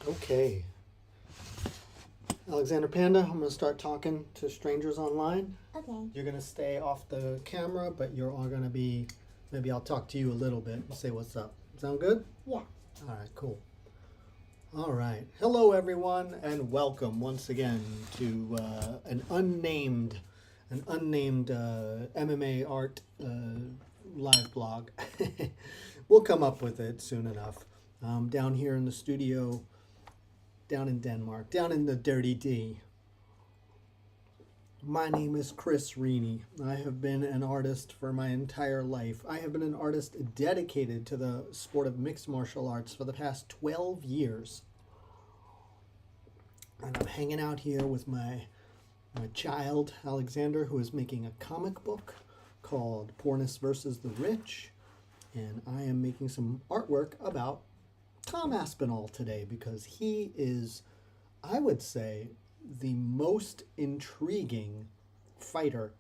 Okay. Alexander Panda, I'm going to start talking to strangers online. Okay. You're going to stay off the camera, but you're all going to be, maybe I'll talk to you a little bit and say what's up. Sound good? Yeah. All right, cool. All right. Hello, everyone, and welcome once again to an unnamed MMA art live blog. We'll come up with it soon enough. Down here in the studio, down in Denmark, down in the Dirty D. My name is Chris Rini. I have been an artist for my entire life. I have been an artist dedicated to the sport of mixed martial arts for the past 12 years. And I'm hanging out here with my child, Alexander, who is making a comic book called Poorness versus the Rich. And I am making some artwork about Tom Aspinall today because he is, I would say, the most intriguing fighter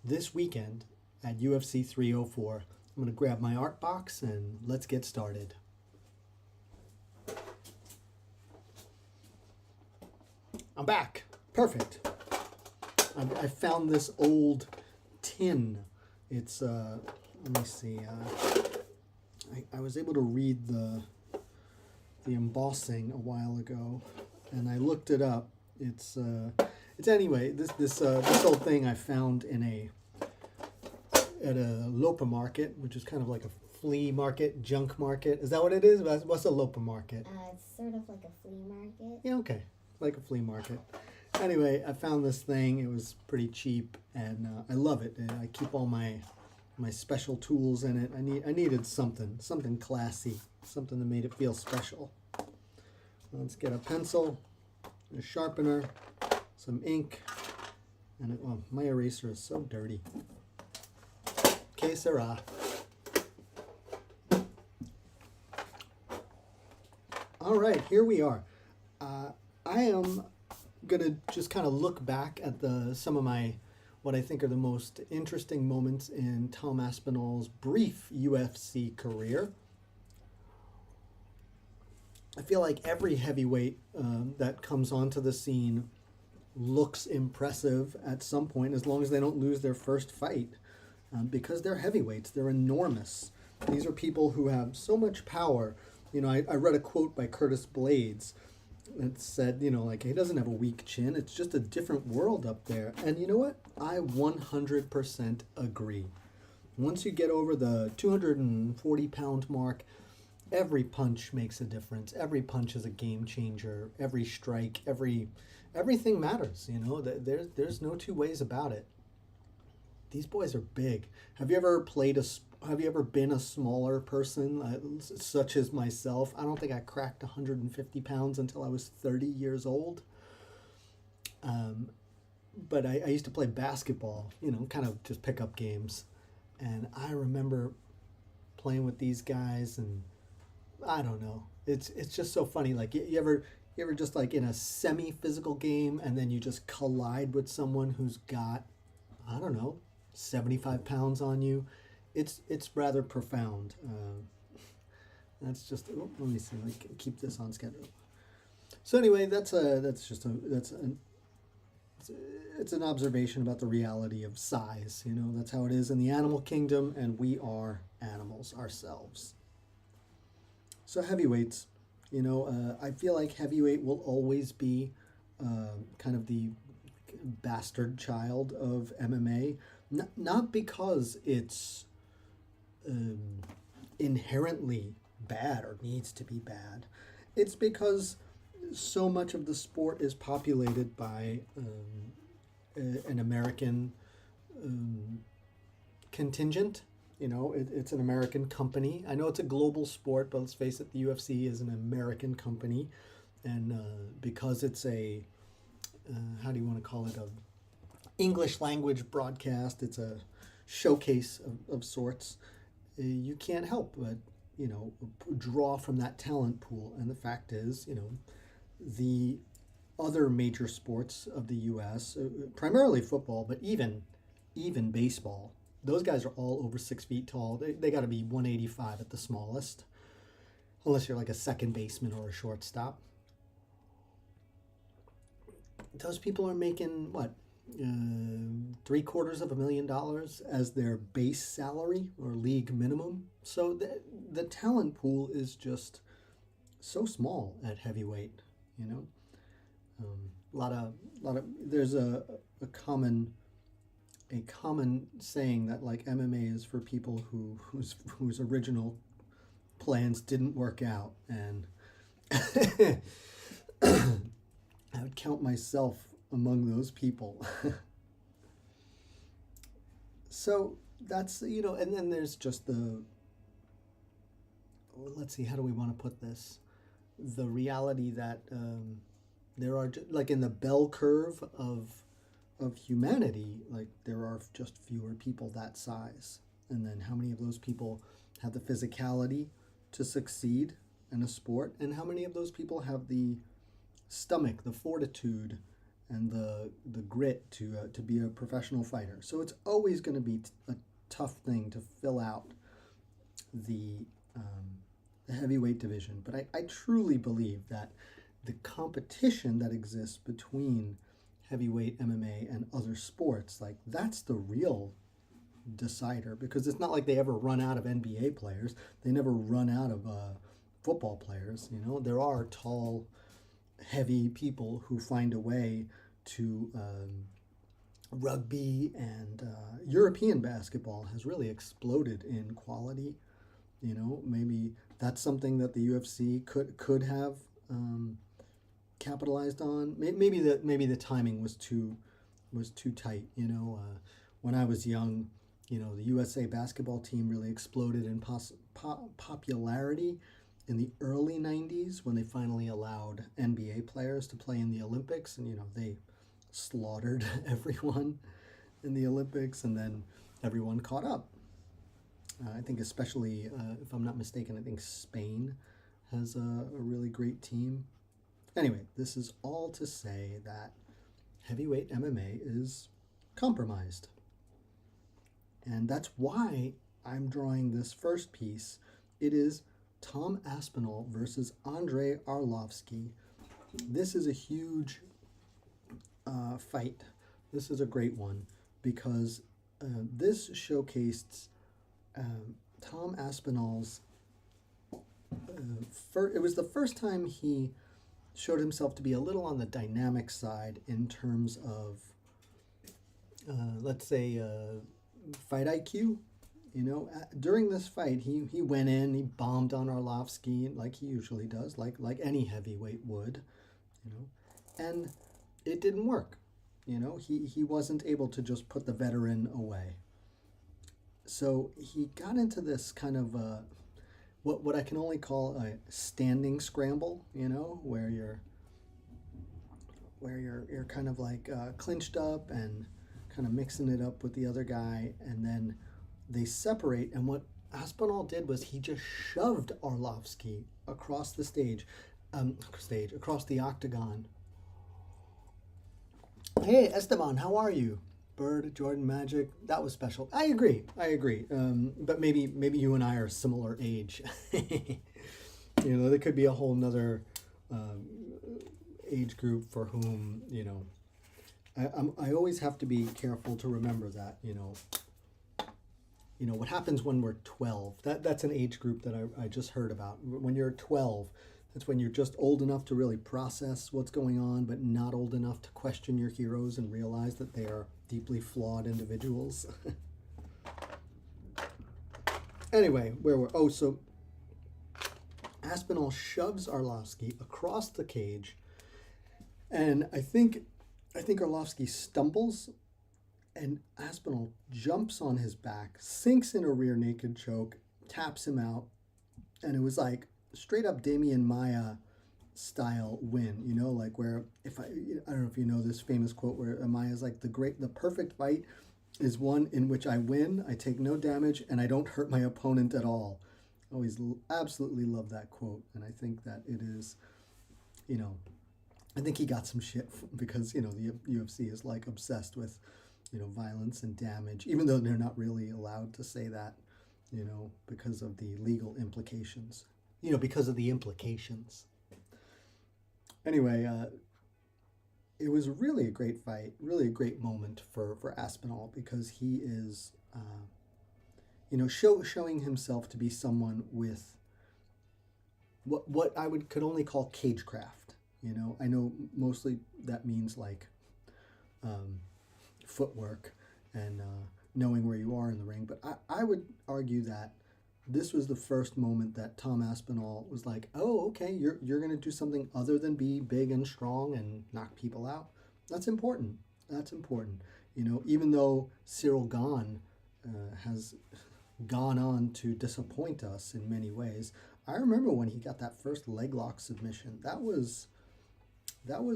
this weekend at UFC 304. I'm going to grab my art box and let's get started. I'm back. Perfect. I found this old tin. It's, let me see. I was able to read the embossing a while ago, and I looked it up. It's anyway. This old thing I found at a Lopa market, which is kind of like a flea market, junk market. Is that what it is? What's a Lopa market? It's sort of like a flea market. Yeah, okay, like a flea market. Anyway, I found this thing. It was pretty cheap, and I love it. And I keep all my special tools in it. I needed something classy, something that made it feel special. Let's get a pencil, a sharpener, some ink, and oh, my eraser is so dirty. Que sera. All right, here we are. I am gonna just kind of look back at some of what I think are the most interesting moments in Tom Aspinall's brief UFC career. I feel like every heavyweight that comes onto the scene looks impressive at some point, as long as they don't lose their first fight, because they're heavyweights. They're enormous. These are people who have so much power. You know, I read a quote by Curtis Blades that said, you know, like, he doesn't have a weak chin. It's just a different world up there. And you know what? I 100% agree. Once you get over the 240-pound mark, every punch makes a difference. Every punch is a game changer. Every strike, everything matters. You know, there's no two ways about it. These boys are big. Have you ever been a smaller person, such as myself? I don't think I cracked 150 pounds until I was 30 years old. But I used to play basketball, you know, kind of just pick up games. And I remember playing with these guys, and I don't know. It's just so funny. Like, you ever just like in a semi-physical game, and then you just collide with someone who's got, I don't know, 75 pounds on you. It's rather profound. That's just, let me see, like, keep this on schedule. So anyway, it's an observation about the reality of size. You know, that's how it is in the animal kingdom, and we are animals ourselves. So heavyweights, you know, I feel like heavyweight will always be kind of the bastard child of MMA, not because it's inherently bad or needs to be bad. It's because so much of the sport is populated by an American contingent. You know, it's an American company. I know it's a global sport, but let's face it, the UFC is an American company. And because it's a, how do you want to call it, a English language broadcast, it's a showcase of sorts. You can't help but, you know, draw from that talent pool. And the fact is, you know, the other major sports of the U.S., primarily football, but even baseball, those guys are all over 6 feet tall. They got to be 185 at the smallest, unless you're like a second baseman or a shortstop. those people are making what, $750,000 as their base salary or league minimum. So the talent pool is just so small at heavyweight. You know, there's a common saying that like MMA is for people whose original plans didn't work out, and I would count myself among those people. So that's, and then there's just let's see, how do we want to put this? The reality that there are, like in the bell curve of humanity, like there are just fewer people that size. And then how many of those people have the physicality to succeed in a sport, and how many of those people have the stomach, the fortitude, and the grit to be a professional fighter. So it's always going to be a tough thing to fill out the heavyweight division. But I truly believe that the competition that exists between heavyweight MMA and other sports, like that's the real decider, because it's not like they ever run out of NBA players. They never run out of football players. There are tall, heavy people who find a way to rugby, and European basketball has really exploded in quality. Maybe that's something that the UFC could have capitalized on. Maybe the timing was too tight. When I was young, the USA basketball team really exploded in popularity in the early 90s when they finally allowed NBA players to play in the Olympics, and they slaughtered everyone in the Olympics, and then everyone caught up. I think especially, if I'm not mistaken, I think Spain has a really great team. Anyway, this is all to say that heavyweight MMA is compromised. And that's why I'm drawing this first piece. It is Tom Aspinall versus Andrei Arlovsky. This is a huge fight. This is a great one because this showcased Tom Aspinall's it was the first time he showed himself to be a little on the dynamic side in terms of, let's say, fight IQ. During this fight, he went in, he bombed on Arlovsky like he usually does, like any heavyweight would, and it didn't work. He wasn't able to just put the veteran away. So he got into this kind of what I can only call a standing scramble, where you're kind of like clinched up and kind of mixing it up with the other guy, and then they separate. And what Aspinall did was he just shoved Arlovsky across the across the octagon. Hey Esteban, how are you? Bird, Jordan, Magic, that was special. I agree. But maybe you and I are similar age. There could be a whole nother age group for whom, I always have to be careful to remember that, what happens when we're 12. That's an age group that I just heard about. When you're 12, that's when you're just old enough to really process what's going on, but not old enough to question your heroes and realize that they are deeply flawed individuals. Anyway, so Aspinall shoves Arlovsky across the cage, and I think Arlovsky stumbles, and Aspinall jumps on his back, sinks in a rear naked choke, taps him out, and it was like straight up Damian Maia style win, like where I don't know if you know this famous quote where Maia's like, the perfect fight is one in which I win, I take no damage, and I don't hurt my opponent at all. Always absolutely love that quote, and I think that it is, I think he got some shit because, the UFC is like obsessed with, violence and damage, even though they're not really allowed to say that, because of the legal implications. Because of the implications. Anyway, it was really a great fight, really a great moment for Aspinall because he is, showing himself to be someone with what I could only call cagecraft. I know mostly that means like footwork and knowing where you are in the ring, but I would argue that this was the first moment that Tom Aspinall was like, oh, okay, you're going to do something other than be big and strong and knock people out. That's important. That's important. Even though Cyril Gahn has gone on to disappoint us in many ways, I remember when he got that first leg lock submission. That was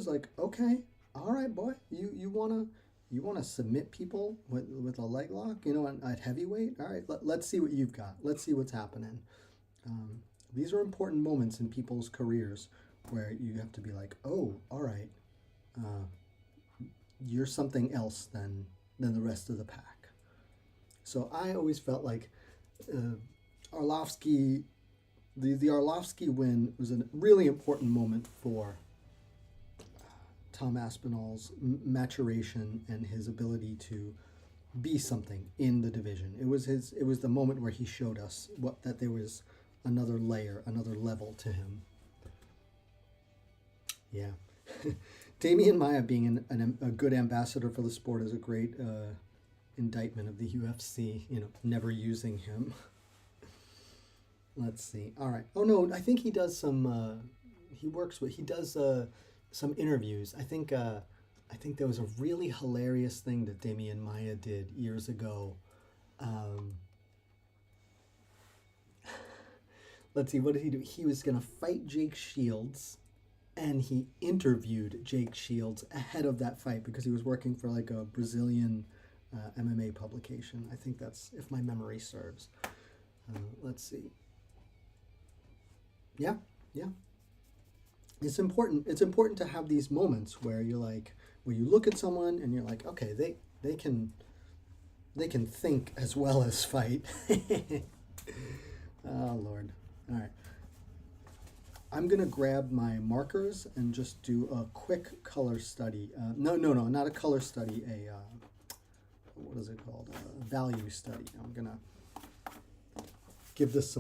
like, okay, all right, boy, you wanna submit people with a leg lock, at heavyweight. All right, let's see what you've got. Let's see what's happening. These are important moments in people's careers where you have to be like, oh, all right, you're something else than the rest of the pack. So I always felt like Arlovsky, the Arlovsky win was a really important moment for Tom Aspinall's maturation and his ability to be something in the division. It was the moment where he showed us that there was another layer, another level to him. Yeah. Damian Maia being a good ambassador for the sport is a great indictment of the UFC, never using him. Let's see. All right. Oh no, I think he does some he does some interviews. I think there was a really hilarious thing that Damian Maia did years ago. Let's see, what did he do? He was going to fight Jake Shields, and he interviewed Jake Shields ahead of that fight because he was working for like a Brazilian MMA publication. I think that's, if my memory serves. Let's see. Yeah. It's important to have these moments where you're like, where you look at someone and you're like, okay, they can think as well as fight. Oh Lord. All right. I'm gonna grab my markers and just do a quick color study. No, not a color study. What is it called? A value study. I'm gonna give this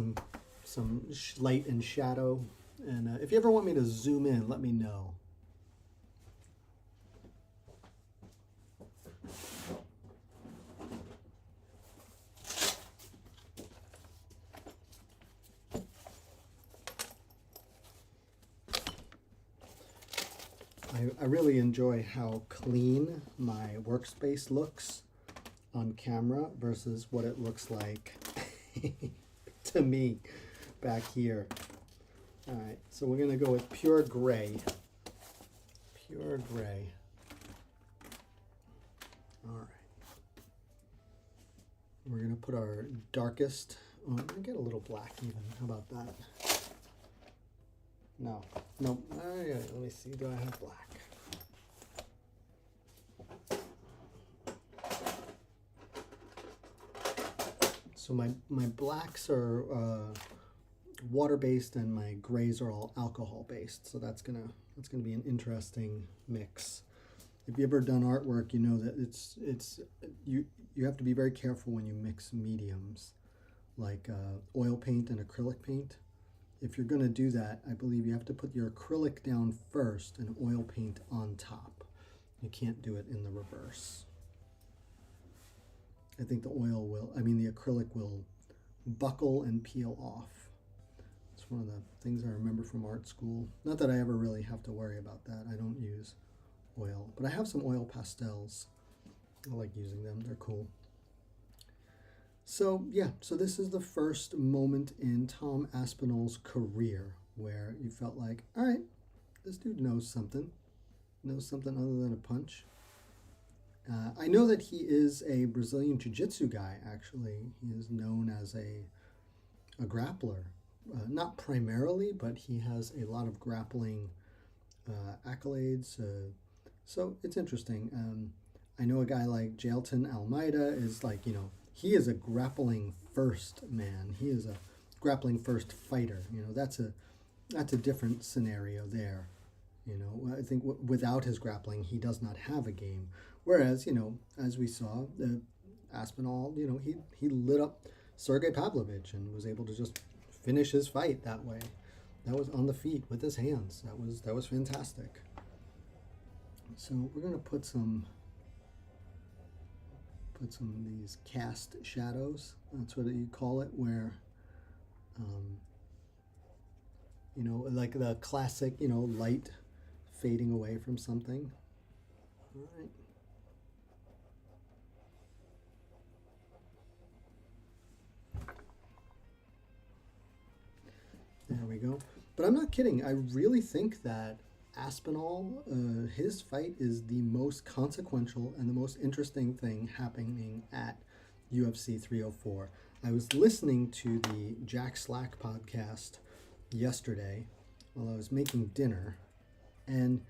some light and shadow. And if you ever want me to zoom in, let me know. I really enjoy how clean my workspace looks on camera versus what it looks like to me back here. All right, so we're going to go with pure gray. Pure gray. All right. We're going to put our darkest, I'm going to get a little black even. How about that? No. Nope. All right, let me see. Do I have black? So my blacks are water-based and my grays are all alcohol-based. So that's gonna be an interesting mix. If you've ever done artwork, you know that you have to be very careful when you mix mediums, like oil paint and acrylic paint. If you're going to do that, I believe you have to put your acrylic down first and oil paint on top. You can't do it in the reverse. I think the acrylic will buckle and peel off. It's one of the things I remember from art school. Not that I ever really have to worry about that. I don't use oil, but I have some oil pastels. I like using them. They're cool. So yeah, so this is the first moment in Tom Aspinall's career where you felt like, all right, this dude knows something other than a punch. I know that he is a Brazilian Jiu-Jitsu guy, actually. He is known as a grappler. Not primarily, but he has a lot of grappling accolades. So it's interesting. I know a guy like Jailton Almeida is like, he is a grappling first man. He is a grappling first fighter. That's a different scenario there. You know, I think without his grappling, he does not have a game. Whereas, you know, as we saw, Aspinall, you know, he lit up Sergey Pavlovich and was able to just finish his fight that way. That was on the feet with his hands. That was fantastic. So we're gonna put some of these cast shadows. That's what you call it, where you know, like the classic, you know, light fading away from something. All right. There we go. But I'm not kidding. I really think that Aspinall, his fight is the most consequential and the most interesting thing happening at UFC 304. I was listening to the Jack Slack podcast yesterday while I was making dinner, and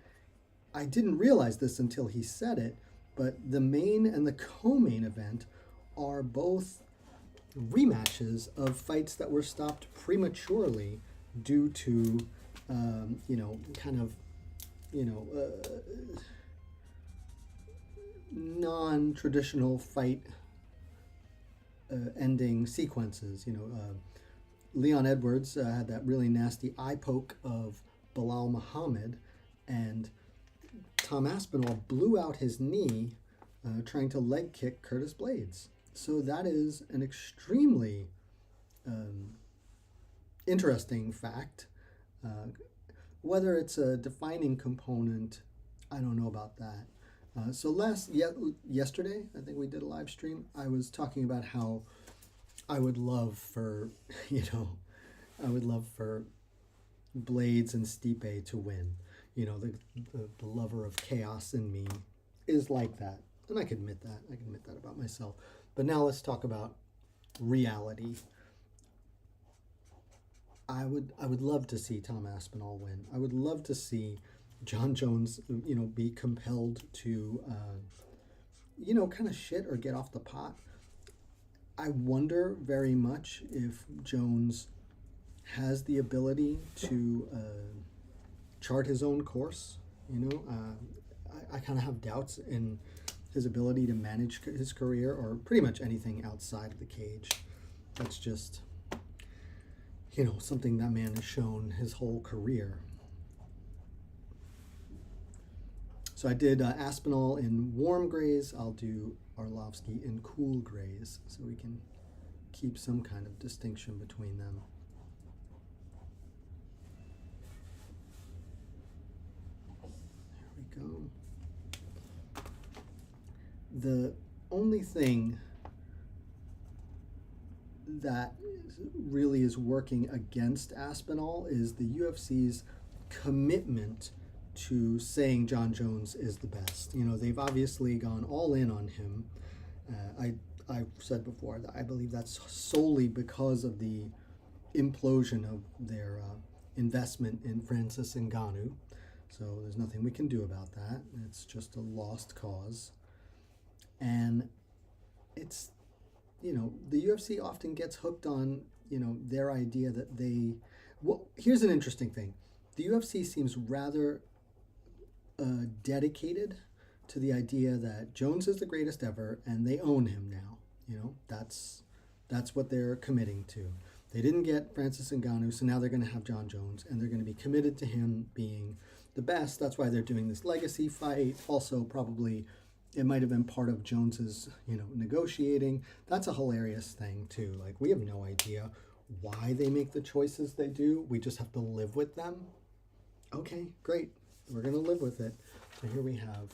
I didn't realize this until he said it, but the main and the co-main event are both rematches of fights that were stopped prematurely due to, you know, kind of, you know, non-traditional fight ending sequences. You know, Leon Edwards had that really nasty eye poke of Bilal Muhammad, and Tom Aspinall blew out his knee trying to leg kick Curtis Blades. So that is an extremely interesting fact. Whether it's a defining component, I don't know about that. So yesterday, I think we did a live stream, I was talking about how I would love for, you know, I would love for Blades and Stipe to win. You know, the lover of chaos in me is like that. And I can admit that. I can admit that about myself. But now let's talk about reality. I would love to see Tom Aspinall win. I would love to see Jon Jones, you know, be compelled to, you know, kind of shit or get off the pot. I wonder very much if Jones has the ability to chart his own course. You know, I kind of have doubts in his ability to manage his career or pretty much anything outside of the cage. That's just, you know, something that man has shown his whole career. So I did Aspinall in warm grays. I'll do Arlovsky in cool grays so we can keep some kind of distinction between them. There we go. The only thing that really is working against Aspinall is the UFC's commitment to saying Jon Jones is the best. You know, they've obviously gone all in on him. I've said before that I believe that's solely because of the implosion of their investment in Francis Ngannou. So there's nothing we can do about that. It's just a lost cause. And it's, you know, the UFC often gets hooked on, you know, their idea that they, well, here's an interesting thing. The UFC seems rather dedicated to the idea that Jones is the greatest ever and they own him now. You know, that's what they're committing to. They didn't get Francis Ngannou, so now they're going to have Jon Jones, and they're going to be committed to him being the best. That's why they're doing this legacy fight. Also, probably it might have been part of Jones's, you know, negotiating. That's a hilarious thing too. Like, we have no idea why they make the choices they do. We just have to live with them. Okay, great. We're going to live with it. So here we have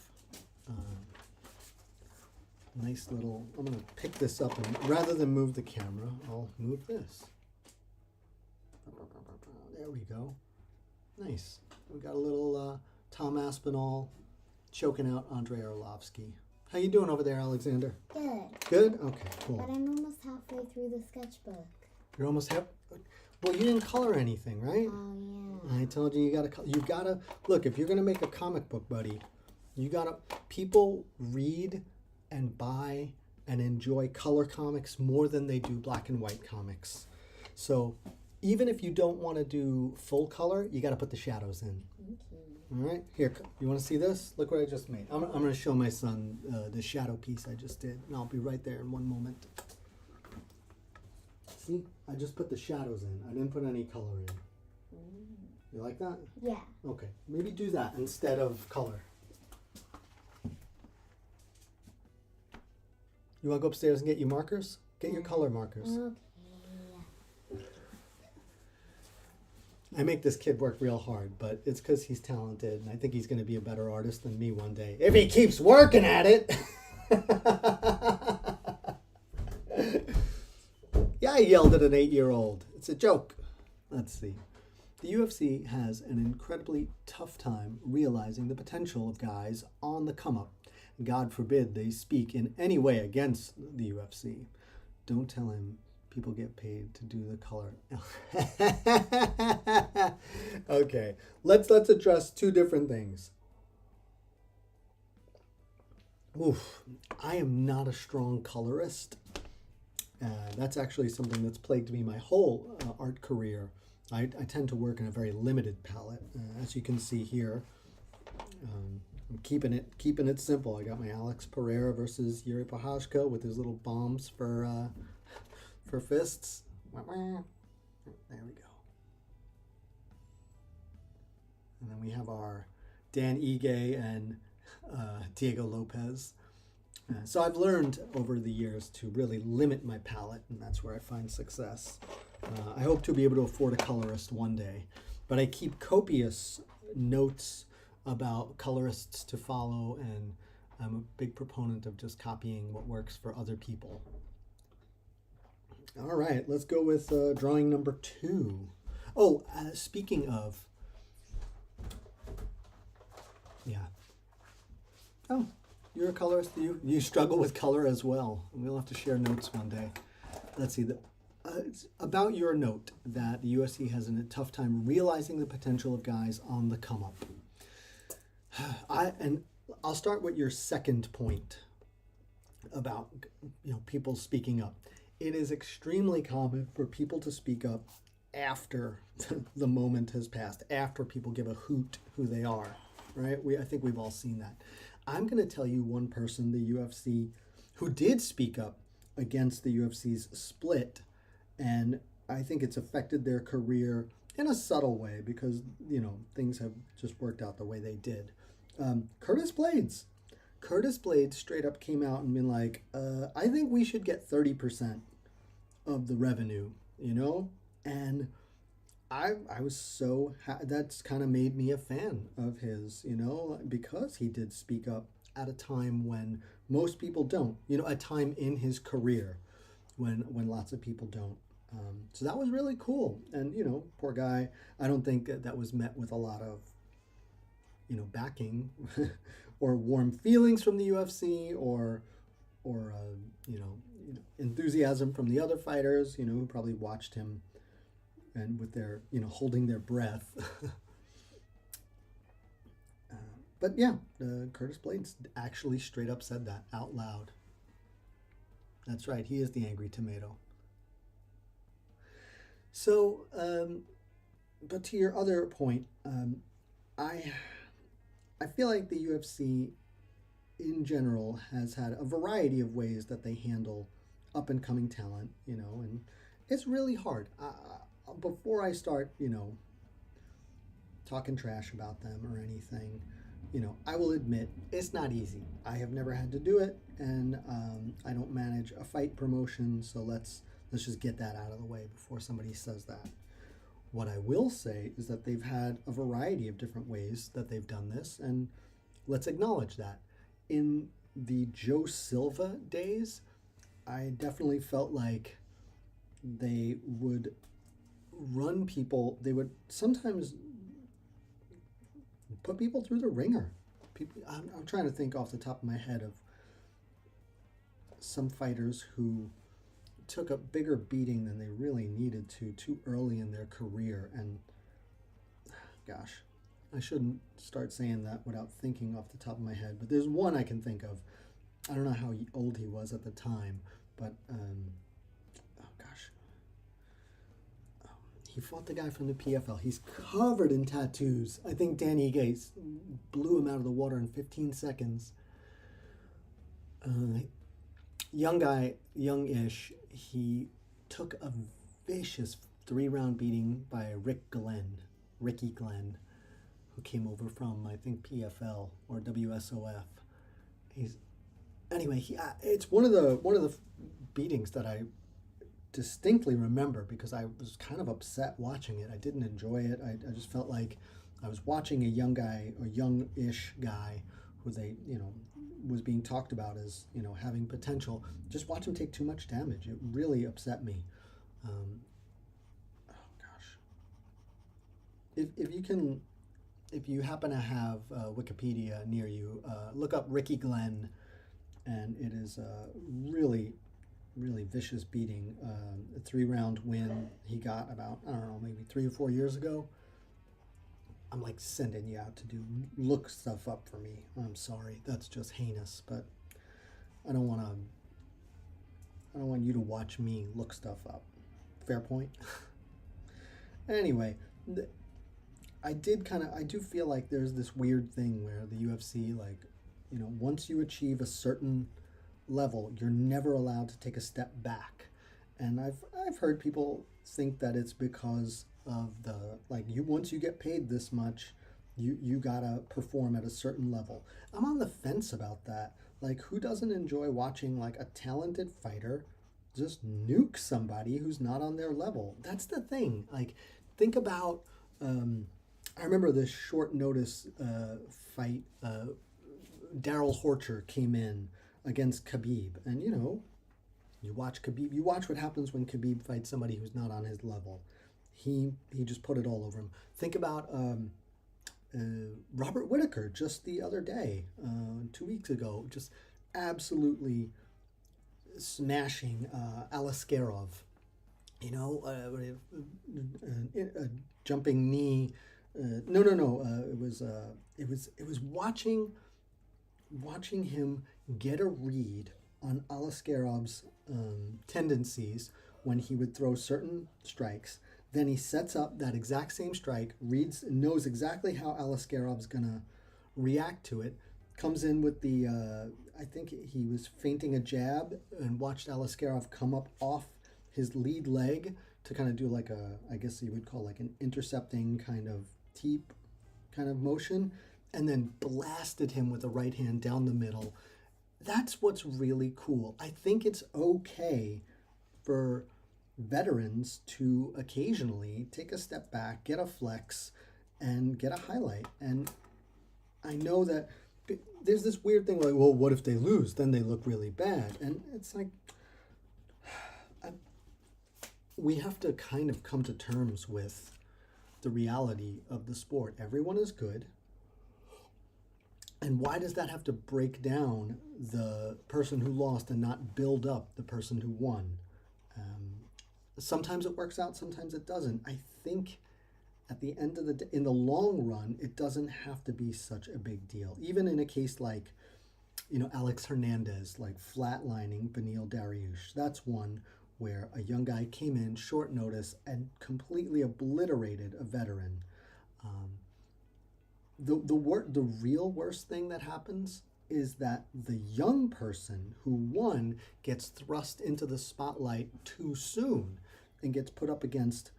nice little, I'm going to pick this up, and rather than move the camera, I'll move this. There we go. Nice. We got a little Tom Aspinall choking out Andrei Arlovsky. How you doing over there, Alexander? Good. Good? Okay, cool. But I'm almost halfway through the sketchbook. You're almost half. Well, you didn't color anything, right? Oh, yeah. I told you you gotta look. If you're gonna make a comic book, buddy, people read and buy and enjoy color comics more than they do black and white comics. So even if you don't want to do full color, you got to put the shadows in. Okay. All right, here, you want to see this? Look what I just made. I'm going to show my son the shadow piece I just did, and I'll be right there in one moment. See, I just put the shadows in. I didn't put any color in. You like that? Yeah. Okay, maybe do that instead of color. You want to go upstairs and get your markers? Get your color markers. Okay. I make this kid work real hard, but it's because he's talented, and I think he's going to be a better artist than me one day. If he keeps working at it! Yeah, I yelled at an 8-year-old. It's a joke. Let's see. The UFC has an incredibly tough time realizing the potential of guys on the come-up. God forbid they speak in any way against the UFC. Don't tell him people get paid to do the color. Okay, let's address two different things. Oof, I am not a strong colorist. That's actually something that's plagued me my whole art career. I tend to work in a very limited palette. As you can see here, I'm keeping it simple. I got my Alex Pereira versus Yuri Prochazka with his little bombs for fists. There we go. And then we have our Dan Ige and Diego Lopez. So I've learned over the years to really limit my palette, and that's where I find success. I hope to be able to afford a colorist one day, but I keep copious notes about colorists to follow, and I'm a big proponent of just copying what works for other people. All right, let's go with drawing number 2. Oh, speaking of, yeah. Oh, you're a colorist. You struggle with color as well. We'll have to share notes one day. Let's see. It's about your note that the UFC has a tough time realizing the potential of guys on the come up. I'll start with your second point about people speaking up. It is extremely common for people to speak up after the moment has passed, after people give a hoot who they are, right? I think we've all seen that. I'm going to tell you one person, the UFC, who did speak up against the UFC's split, and I think it's affected their career in a subtle way because, things have just worked out the way they did. Curtis Blades. Curtis Blades straight up came out and been like, I think we should get 30% of the revenue, and I was so that's kind of made me a fan of his, because he did speak up at a time when most people don't, a time in his career when lots of people don't. So that was really cool. And, poor guy, I don't think that was met with a lot of, backing or warm feelings from the UFC or enthusiasm from the other fighters, who probably watched him and with their, holding their breath. But yeah, Curtis Blades actually straight up said that out loud. That's right, he is the angry tomato. So, but to your other point, I feel like the UFC in general has had a variety of ways that they handle up and coming talent, and it's really hard. Before I start, talking trash about them or anything, I will admit it's not easy. I have never had to do it, and I don't manage a fight promotion, so let's just get that out of the way before somebody says that. What I will say is that they've had a variety of different ways that they've done this, and let's acknowledge that. In the Joe Silva days, I definitely felt like they would run people, they would sometimes put people through the ringer. I'm trying to think off the top of my head of some fighters who took a bigger beating than they really needed to too early in their career. And gosh, I shouldn't start saying that without thinking off the top of my head, but there's one I can think of. I don't know how old he was at the time, but He fought the guy from the PFL. He's covered in tattoos. I think Danny Gates blew him out of the water in 15 seconds. Young guy, young-ish, he took a vicious 3-round beating by Ricky Glenn, who came over from, I think, PFL or WSOF. It's one of the beatings that I distinctly remember because I was kind of upset watching it. I didn't enjoy it. I just felt like I was watching a young guy, a young-ish guy, who was being talked about as having potential. Just watch him take too much damage. It really upset me. Oh gosh. If you happen to have Wikipedia near you, look up Ricky Glenn, and it is a really, really vicious beating. A 3-round win he got about, I don't know, maybe 3 or 4 years ago. I'm like sending you out to look stuff up for me. I'm sorry, that's just heinous, but I don't want you to watch me look stuff up. Fair point. Anyway, I do feel like there's this weird thing where the UFC, once you achieve a certain level, you're never allowed to take a step back. And I've heard people think that it's because of once you get paid this much, you gotta perform at a certain level. I'm on the fence about that. Like, who doesn't enjoy watching a talented fighter just nuke somebody who's not on their level? That's the thing. Think about I remember this short notice fight. Daryl Horcher came in against Khabib, and you watch Khabib. You watch what happens when Khabib fights somebody who's not on his level. He just put it all over him. Think about Robert Whittaker just the other day, 2 weeks ago, just absolutely smashing Alaskarov. A jumping knee. It was watching him get a read on Alaskarov's tendencies when he would throw certain strikes. Then he sets up that exact same strike, knows exactly how Alaskarov's gonna react to it, comes in with the, I think he was feinting a jab, and watched Alaskarov come up off his lead leg to kind of do I guess you would call an intercepting kind of teep kind of motion, and then blasted him with a right hand down the middle. That's what's really cool. I think it's okay for veterans to occasionally take a step back, get a flex, and get a highlight. And I know that there's this weird thing well, what if they lose? Then they look really bad. And it's we have to kind of come to terms with the reality of the sport. Everyone is good. And why does that have to break down the person who lost and not build up the person who won? Sometimes it works out, sometimes it doesn't. I think at the end of the day, in the long run, it doesn't have to be such a big deal. Even in a case like, Alex Hernandez, flatlining Beneil Dariush. That's one where a young guy came in short notice and completely obliterated a veteran. The real worst thing that happens is that the young person who won gets thrust into the spotlight too soon and gets put up against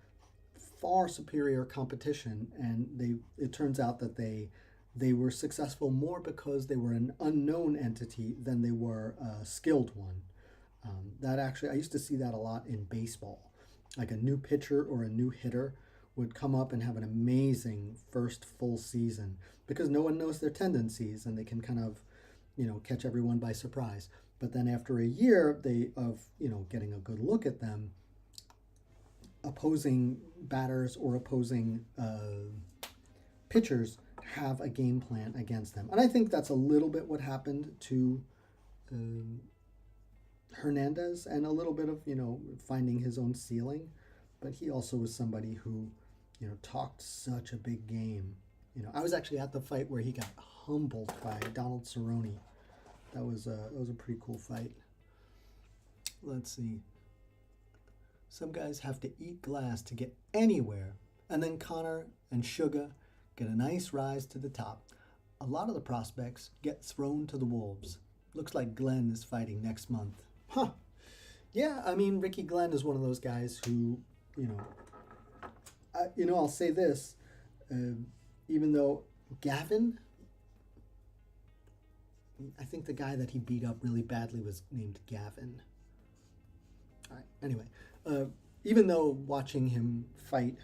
far superior competition, and it turns out that they were successful more because they were an unknown entity than they were a skilled one. I used to see that a lot in baseball. Like a new pitcher or a new hitter would come up and have an amazing first full season because no one knows their tendencies and they can kind of, catch everyone by surprise. But then after a year of getting a good look at them, opposing batters or opposing pitchers have a game plan against them. And I think that's a little bit what happened to Hernandez, and a little bit of, finding his own ceiling. But he also was somebody who, talked such a big game. I was actually at the fight where he got humbled by Donald Cerrone. That was a pretty cool fight. Let's see. Some guys have to eat glass to get anywhere. And then Connor and Sugar get a nice rise to the top. A lot of the prospects get thrown to the wolves. Looks like Glenn is fighting next month. Huh. Yeah, I mean, Ricky Glenn is one of those guys who, I'll say this. Even though Gavin, I think the guy that he beat up really badly was named Gavin. All right, anyway, even though watching him fight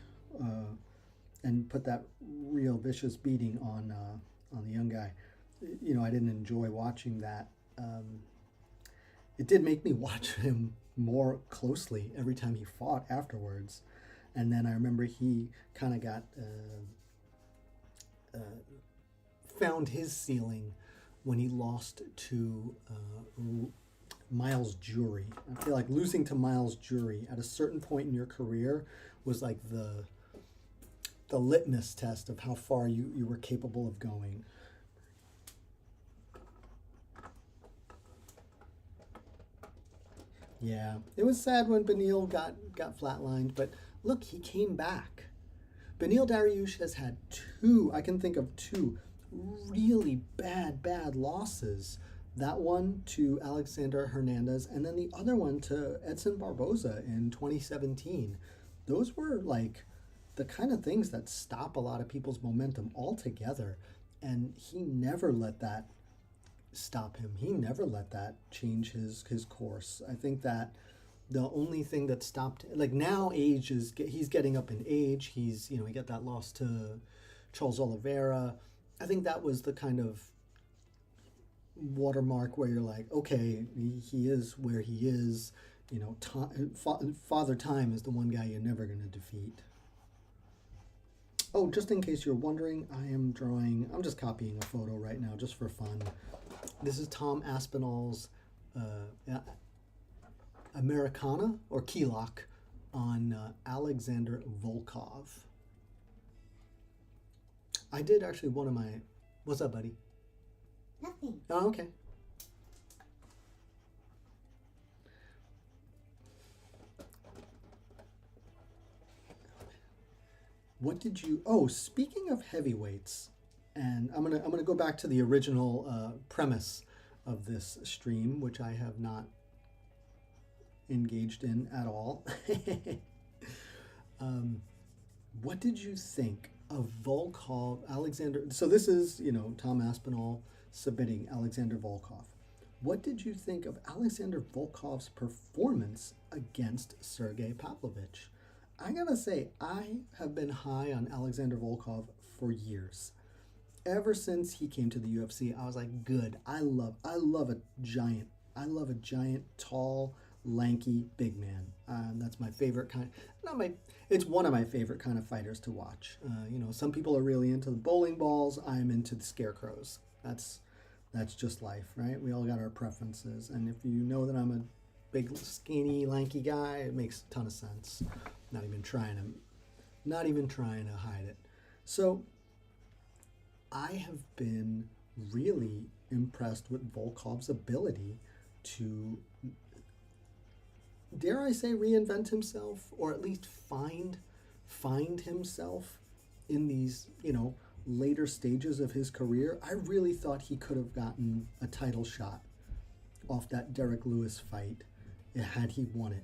and put that real vicious beating on the young guy, I didn't enjoy watching that. It did make me watch him more closely every time he fought afterwards. And then I remember he kind of got found his ceiling when he lost to Miles Jury. I feel like losing to Miles Jury at a certain point in your career was like the litmus test of how far you were capable of going. Yeah, it was sad when Beneil got flatlined, but look, he came back. Beneil Dariush has had I can think of two really bad losses. That one to Alexander Hernandez, and then the other one to Edson Barboza in 2017. Those were like the kind of things that stop a lot of people's momentum altogether, and he never let that stop him. He never let that change his course. I think that the only thing that stopped, like now he's getting up in age. He's, he got that loss to Charles Oliveira. I think that was the kind of watermark where you're like, okay, he is where he is. Father Time is the one guy you're never going to defeat. Oh, just in case you're wondering, I'm just copying a photo right now just for fun. This is Tom Aspinall's Americana or key lock on Alexander Volkov. I did actually what's up, buddy? Nothing. Oh, okay. Speaking of heavyweights, and I'm gonna go back to the original premise of this stream, which I have not engaged in at all. What did you think of Volkov, Alexander? So this is, Tom Aspinall submitting Alexander Volkov. What did you think of Alexander Volkov's performance against Sergey Pavlovich? I gotta say, I have been high on Alexander Volkov for years. Ever since he came to the UFC, I was like, good. I love a giant, tall, lanky, big man. That's my favorite kind. It's one of my favorite kind of fighters to watch. Some people are really into the bowling balls. I'm into the scarecrows. That's just life, right? We all got our preferences. And if you know that I'm a big, skinny, lanky guy, it makes a ton of sense. Not even trying to hide it. So I have been really impressed with Volkov's ability to, dare I say, reinvent himself, or at least find himself in these, later stages of his career. I really thought he could have gotten a title shot off that Derek Lewis fight had he won it.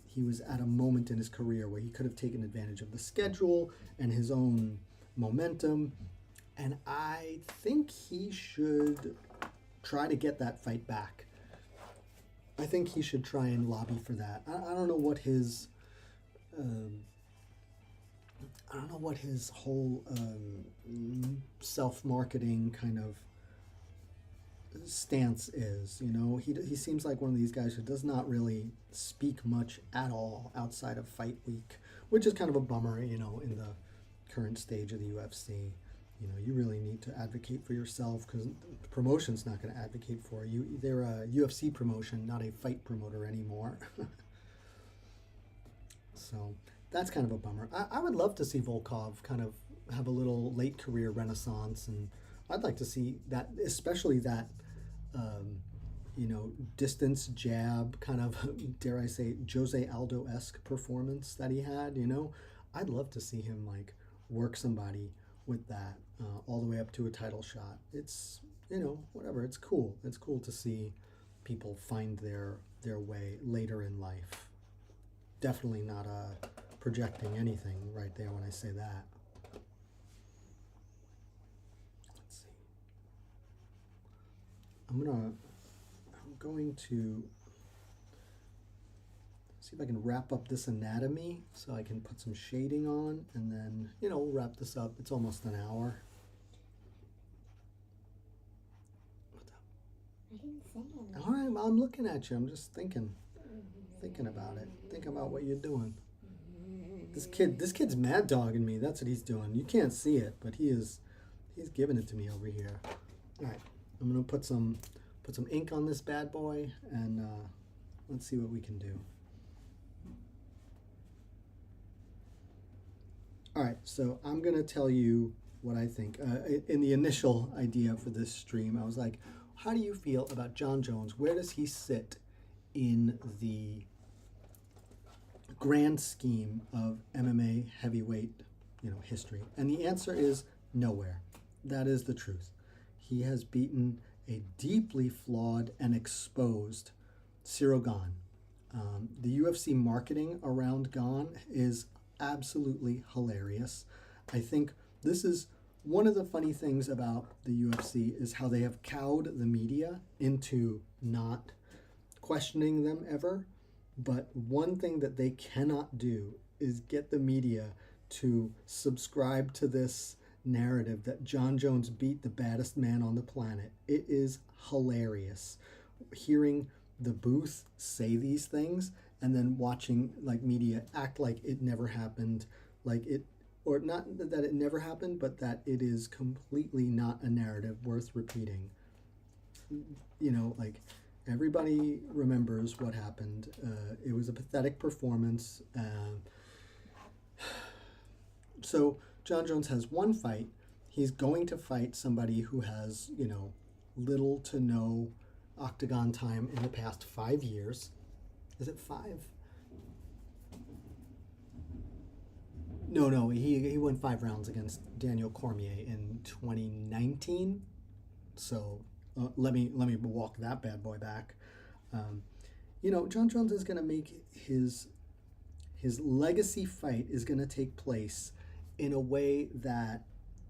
He was at a moment in his career where he could have taken advantage of the schedule and his own momentum, and I think he should try to get that fight back. I think he should try and lobby for that. I don't know what his whole self-marketing kind of stance is. He seems like one of these guys who does not really speak much at all outside of fight week, which is kind of a bummer, in the current stage of the UFC. You really need to advocate for yourself, because the promotion's not going to advocate for you. They're a UFC promotion, not a fight promoter anymore. So that's kind of a bummer. I would love to see Volkov kind of have a little late career renaissance, and I'd like to see that, especially that, distance jab, kind of, dare I say, Jose Aldo-esque performance that he had, I'd love to see him like work somebody with that all the way up to a title shot. It's, whatever. It's cool. It's cool to see people find their way later in life. Definitely not projecting anything right there when I say that. Let's see. I'm going to see if I can wrap up this anatomy so I can put some shading on, and then, we'll wrap this up. It's almost an hour. What's up? I didn't say anything. All right, well, I'm looking at you. I'm just thinking about it. Think about what you're doing. This kid's mad dogging me. That's what he's doing. You can't see it, but he's giving it to me over here. All right, I'm gonna put some ink on this bad boy, and let's see what we can do. All right, so I'm gonna tell you what I think. In the initial idea for this stream, I was like, how do you feel about Jon Jones? Where does he sit in the grand scheme of MMA heavyweight, history? And the answer is nowhere. That is the truth. He has beaten a deeply flawed and exposed Cyril Gane. The UFC marketing around Gane is absolutely hilarious. I think this is one of the funny things about the UFC is how they have cowed the media into not questioning them ever. But one thing that they cannot do is get the media to subscribe to this narrative that Jon Jones beat the baddest man on the planet. It is hilarious hearing the booth say these things and then watching like media act like it never happened, or not that it never happened, but that it is completely not a narrative worth repeating. Everybody remembers what happened. It was a pathetic performance. So Jon Jones has one fight. He's going to fight somebody who has, little to no octagon time in the past 5 years. Is it 5? No. He won 5 rounds against Daniel Cormier in 2019. So let me walk that bad boy back. Jon Jones is going to make his legacy fight is going to take place in a way that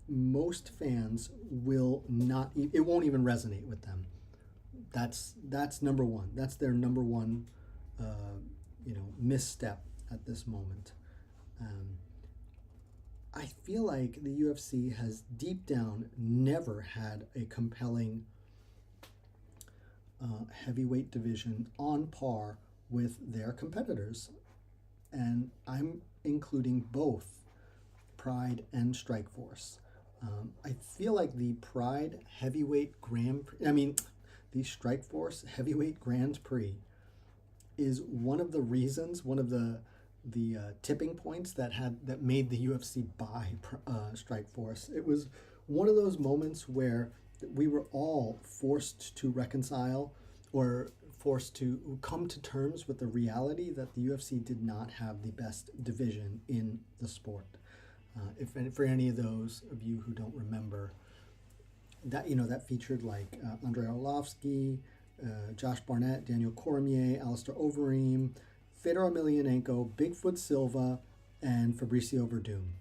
most fans will not. It won't even resonate with them. That's number one. That's their number one, misstep at this moment. I feel like the UFC has deep down never had a compelling heavyweight division on par with their competitors, and I'm including both Pride and Strikeforce. I feel like the Pride heavyweight the Strikeforce heavyweight Grand Prix is one of the reasons, one of the tipping points that made the UFC buy Strikeforce. It was one of those moments where we were all forced to reconcile or forced to come to terms with the reality that the UFC did not have the best division in the sport. For any of those of you who don't remember, that featured like Andrei Arlovsky, Josh Barnett, Daniel Cormier, Alistair Overeem, Fedor Emelianenko, Bigfoot Silva, and Fabricio Verdum.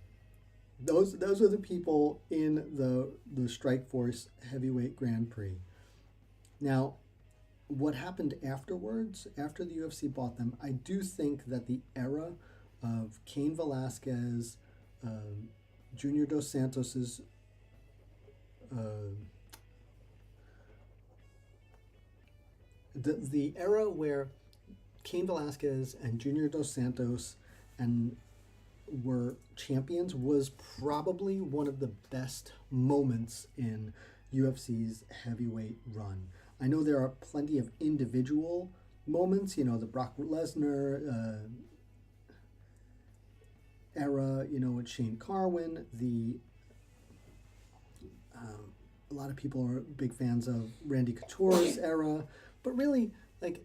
Those are the people in the Strikeforce heavyweight Grand Prix. Now, what happened afterwards, after the UFC bought them, I do think that the era of Cain Velasquez, Junior Dos Santos's the era where Cain Velasquez and Junior Dos Santos were champions was probably one of the best moments in UFC's heavyweight run. I know there are plenty of individual moments, the Brock Lesnar era, with Shane Carwin. A lot of people are big fans of Randy Couture's era, But really, like,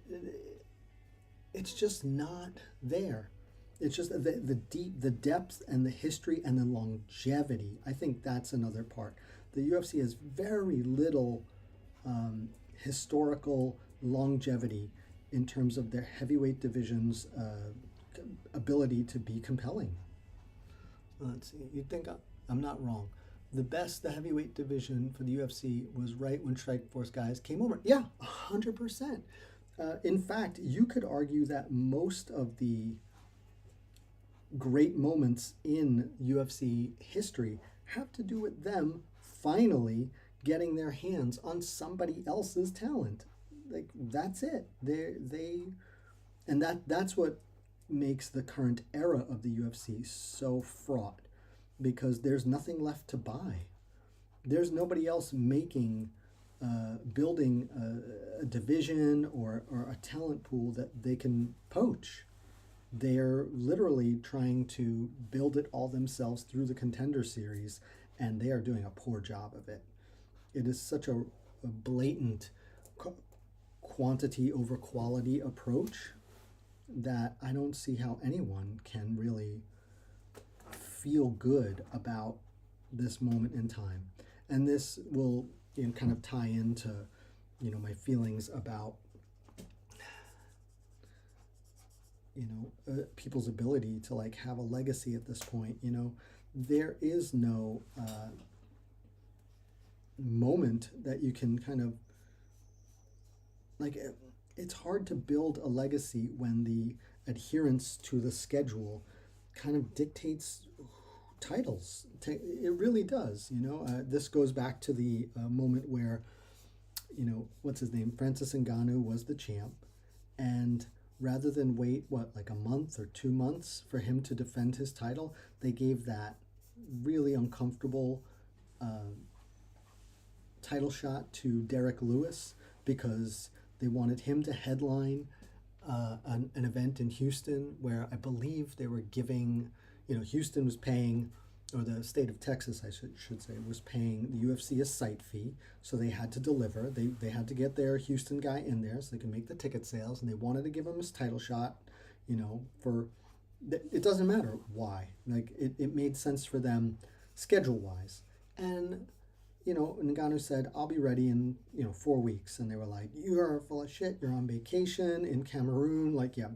it's just not there. It's just the depth and the history and the longevity. I think that's another part. The UFC has very little historical longevity in terms of their heavyweight division's ability to be compelling. Let's see. You'd think I'm not wrong. The heavyweight division for the UFC was right when Strikeforce guys came over. Yeah, 100%. In fact, you could argue that most of the great moments in UFC history have to do with them finally getting their hands on somebody else's talent. Like, that's it. That's what makes the current era of the UFC so fraught, because there's nothing left to buy. There's nobody else building a division or a talent pool that they can poach. They're literally trying to build it all themselves through the Contender Series, and they are doing a poor job of it. It is such a blatant quantity over quality approach that I don't see how anyone can really feel good about this moment in time. And this will kind of tie into my feelings about people's ability to like have a legacy at this point. There is no moment that you can kind of like. It's hard to build a legacy when the adherence to the schedule kind of dictates titles. It really does. This goes back to the moment where what's his name, Francis Ngannou was the champ, and rather than wait like a month or 2 months for him to defend his title, they gave that really uncomfortable title shot to Derek Lewis because they wanted him to headline an event in Houston where I believe they were giving, Houston was paying, or the state of Texas, I should say, was paying the UFC a site fee, so they had to deliver. They had to get their Houston guy in there so they could make the ticket sales, and they wanted to give him his title shot, it doesn't matter why. Like, it made sense for them schedule-wise. And Ngannou said, I'll be ready in, 4 weeks. And they were like, you are full of shit. You're on vacation in Cameroon,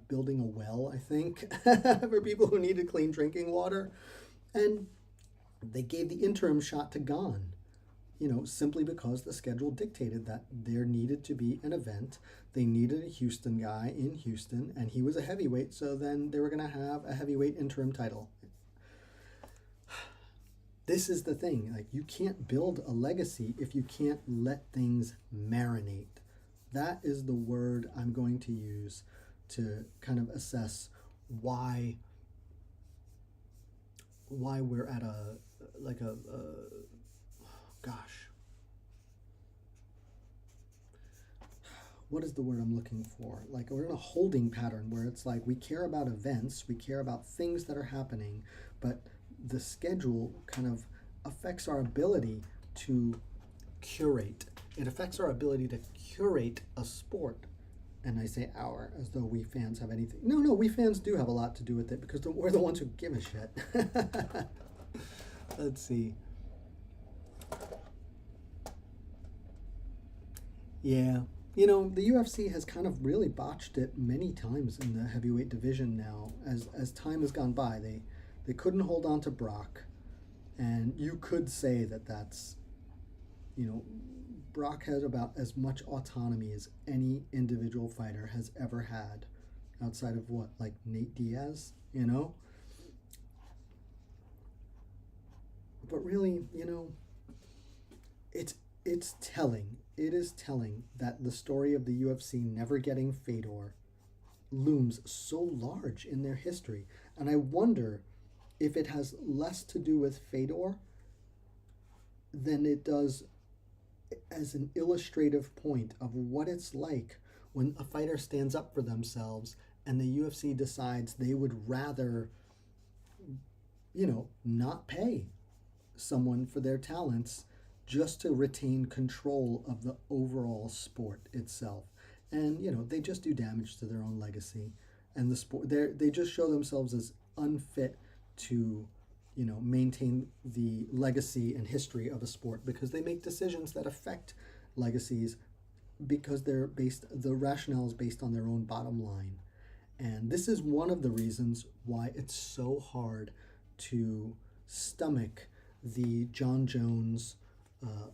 building a well, I think, for people who needed clean drinking water. And they gave the interim shot to Gane, simply because the schedule dictated that there needed to be an event. They needed a Houston guy in Houston, and he was a heavyweight, so then they were going to have a heavyweight interim title. This is the thing. Like, you can't build a legacy if you can't let things marinate. That is the word I'm going to use to kind of assess why we're at what is the word I'm looking for? Like, we're in a holding pattern where it's like we care about events, we care about things that are happening, but the schedule kind of affects our ability to curate. It affects our ability to curate a sport. And I say our, as though we fans have anything. No, we fans do have a lot to do with it because we're the ones who give a shit. Let's see. Yeah. The UFC has kind of really botched it many times in the heavyweight division now. As time has gone by, they couldn't hold on to Brock. And you could say that's, Brock has about as much autonomy as any individual fighter has ever had, outside of like Nate Diaz, But really, it's telling. It is telling that the story of the UFC never getting Fedor looms so large in their history. And I wonder if it has less to do with Fedor than it does as an illustrative point of what it's like when a fighter stands up for themselves and the UFC decides they would rather, not pay someone for their talents just to retain control of the overall sport itself. And, they just do damage to their own legacy. And the sport, they just show themselves as unfit to, maintain the legacy and history of a sport because they make decisions that affect legacies because the rationale is based on their own bottom line. And this is one of the reasons why it's so hard to stomach the Jon Jones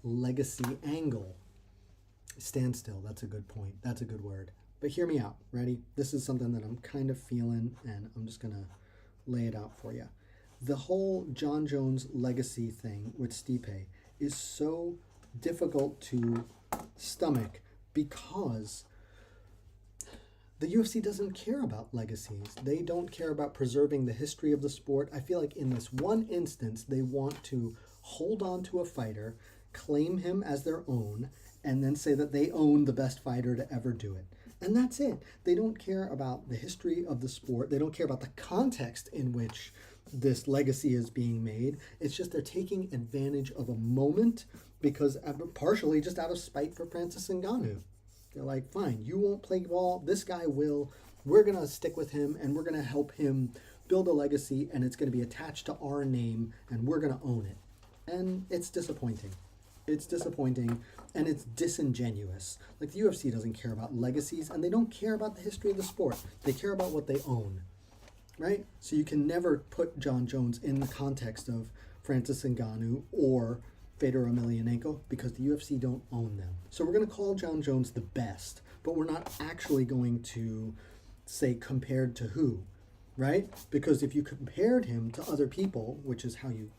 legacy angle. Stand still, that's a good point. That's a good word. But hear me out. Ready? This is something that I'm kind of feeling, and I'm just going to lay it out for you. The whole Jon Jones legacy thing with Stipe is so difficult to stomach because the UFC doesn't care about legacies. They don't care about preserving the history of the sport. I feel like in this one instance, they want to hold on to a fighter, claim him as their own, and then say that they own the best fighter to ever do it. And that's it. They don't care about the history of the sport. They don't care about the context in which this legacy is being made. It's just they're taking advantage of a moment because partially just out of spite for Francis Ngannou. They're like, fine, you won't play ball. This guy will. We're going to stick with him and we're going to help him build a legacy and it's going to be attached to our name and we're going to own it. And it's disappointing. It's disappointing and it's disingenuous. Like the UFC doesn't care about legacies and they don't care about the history of the sport. They care about what they own, right? So you can never put Jon Jones in the context of Francis Ngannou or Fedor Emelianenko because the UFC don't own them. So we're going to call Jon Jones the best, but we're not actually going to say compared to who, right? Because if you compared him to other people, which is how you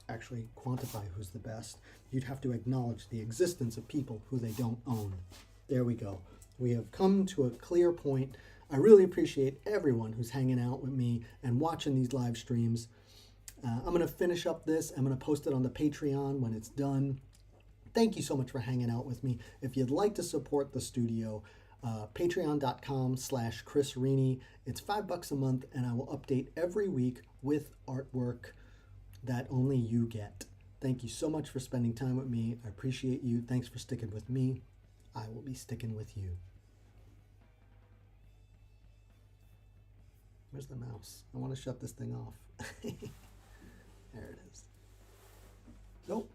actually quantify who's the best, you'd have to acknowledge the existence of people who they don't own. There we go. We have come to a clear point. I really appreciate everyone who's hanging out with me and watching these live streams. I'm going to finish up this. I'm going to post it on the Patreon when it's done. Thank you so much for hanging out with me. If you'd like to support the studio, patreon.com/Chris Rini. It's $5 a month, and I will update every week with artwork that only you get. Thank you so much for spending time with me. I appreciate you. Thanks for sticking with me. I will be sticking with you. Where's the mouse? I want to shut this thing off. There it is. Nope.